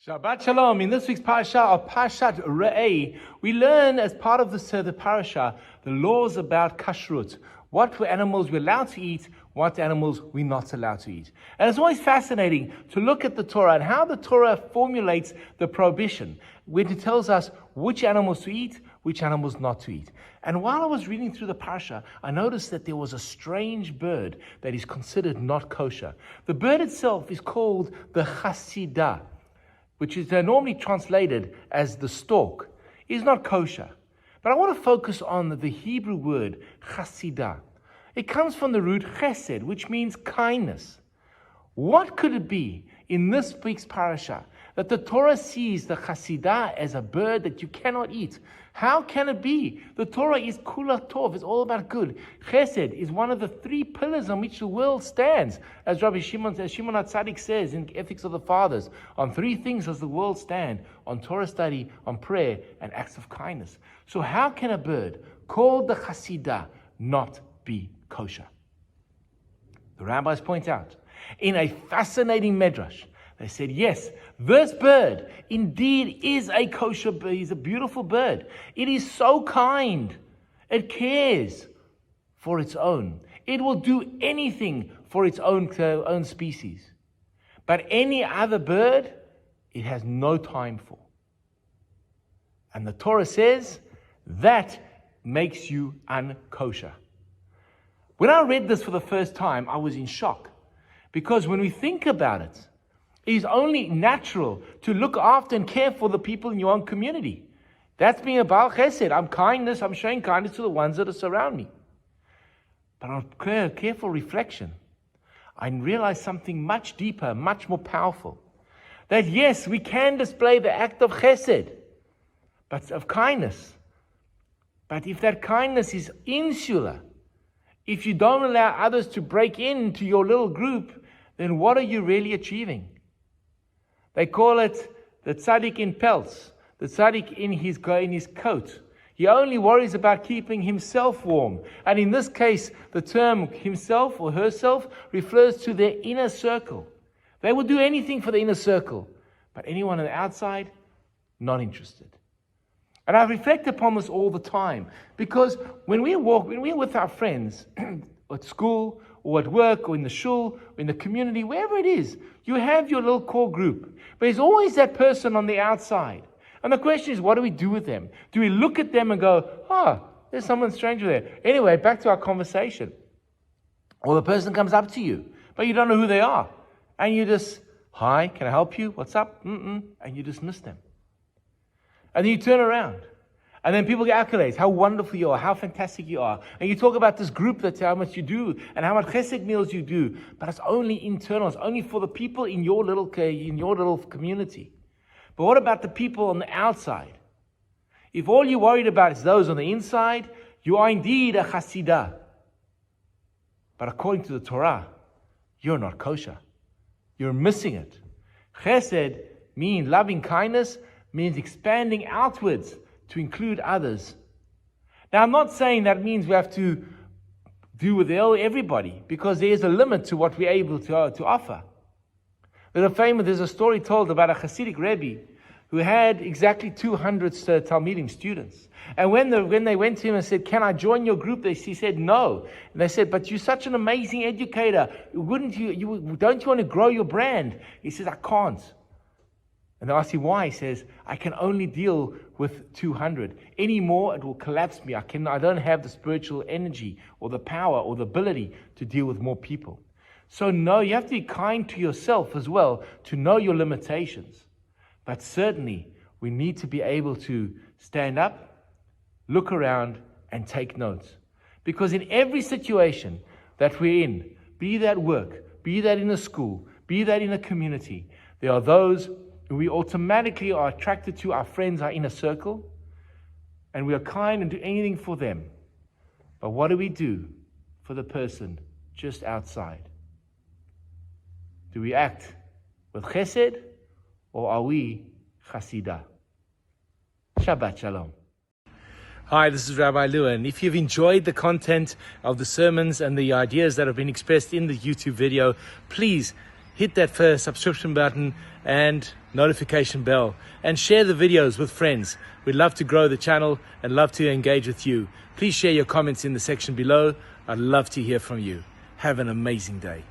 Shabbat Shalom. In this week's parsha of Parshat Re'eh, we learn as part of the parsha the laws about Kashrut. What animals we're allowed to eat, what animals we're not allowed to eat. And it's always fascinating to look at the Torah and how the Torah formulates the prohibition, when it tells us which animals to eat, which animals not to eat. And while I was reading through the parsha, I noticed that there was a strange bird that is considered not kosher. The bird itself is called the Chasidah, which is normally translated as the stork. It is not kosher. But I want to focus on the Hebrew word Chasidah. It comes from the root chesed, which means kindness. What could it be in this week's parasha that the Torah sees the Chasidah as a bird that you cannot eat? How can it be? The Torah is kula tov, it's all about good. Chesed is one of the three pillars on which the world stands. As Rabbi Shimon HaTzadik says in Ethics of the Fathers, on three things does the world stand: on Torah study, on prayer, and acts of kindness. So how can a bird called the Chasidah not be kosher? The rabbis point out, in a fascinating medrash, they said, yes, this bird indeed is a kosher bird. He's a beautiful bird. It is so kind. It cares for its own. It will do anything for its own species. But any other bird, it has no time for. And the Torah says that makes you unkosher. When I read this for the first time, I was in shock. Because when we think about it, it is only natural to look after and care for the people in your own community. That's being a Baal Chesed. I'm showing kindness to the ones that surround me. But on careful reflection, I realized something much deeper, much more powerful. That yes, we can display the act of Chesed, but of kindness. But if that kindness is insular, if you don't allow others to break into your little group, then what are you really achieving? They call it the tzaddik in pelts, the tzaddik in his coat. He only worries about keeping himself warm. And in this case, the term himself or herself refers to their inner circle. They will do anything for the inner circle, but anyone on the outside, not interested. And I reflect upon this all the time, because when we're with our friends at school or at work or in the shul or in the community, wherever it is, you have your little core group. But there's always that person on the outside. And the question is, what do we do with them? Do we look at them and go, there's someone stranger there? Anyway, back to our conversation. Or the person comes up to you, but you don't know who they are. And you just, hi, can I help you? What's up? And you dismiss them. And then you turn around. And then people get accolades, how wonderful you are, how fantastic you are. And you talk about this group, that's how much you do, and how much chesed meals you do. But it's only internal, it's only for the people in your little community. But what about the people on the outside? If all you're worried about is those on the inside, you are indeed a Chasidah. But according to the Torah, you're not kosher. You're missing it. Chesed means loving kindness, means expanding outwards to include others. Now, I'm not saying that means we have to do with everybody, because there is a limit to what we're able to offer. There's a story told about a Hasidic Rabbi who had exactly 200 Talmidim, students. And when they went to him and said, can I join your group? He said, no. And they said, but you're such an amazing educator. Don't you want to grow your brand? He says, I can't. And they asked him why. He says, I can only deal with 200. Any more, it will collapse me. I don't have the spiritual energy or the power or the ability to deal with more people. So no, you have to be kind to yourself as well, to know your limitations. But certainly, we need to be able to stand up, look around, and take notes. Because in every situation that we're in, be that work, be that in a school, be that in a community, there are those we automatically are attracted to, our friends, our inner circle, and we are kind and do anything for them. But what do we do for the person just outside? Do we act with chesed, or are we chasidah? Shabbat Shalom. Hi, this is Rabbi Lewin. If you've enjoyed the content of the sermons and the ideas that have been expressed in the YouTube video, please hit that subscription button and notification bell, and share the videos with friends. We'd love to grow the channel and love to engage with you. Please share your comments in the section below. I'd love to hear from you. Have an amazing day.